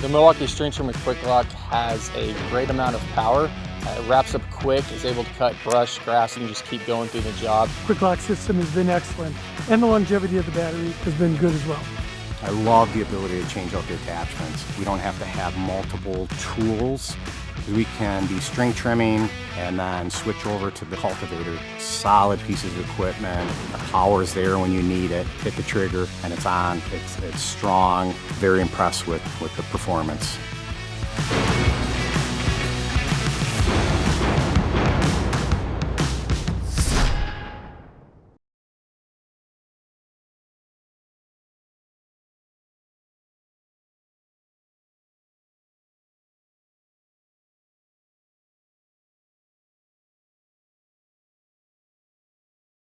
The Milwaukee String Trimmer QUIK-LOK has a great amount of power. It wraps up quick, is able to cut brush, grass, and just keep going through the job. QUIK-LOK system has been excellent, and the longevity of the battery has been good as well. I love the ability to change out the attachments. We don't have to have multiple tools. We can be string trimming and then switch over to the cultivator. Solid pieces of equipment. The power's there when you need it. Hit the trigger and it's on. It's strong. Very impressed with the performance.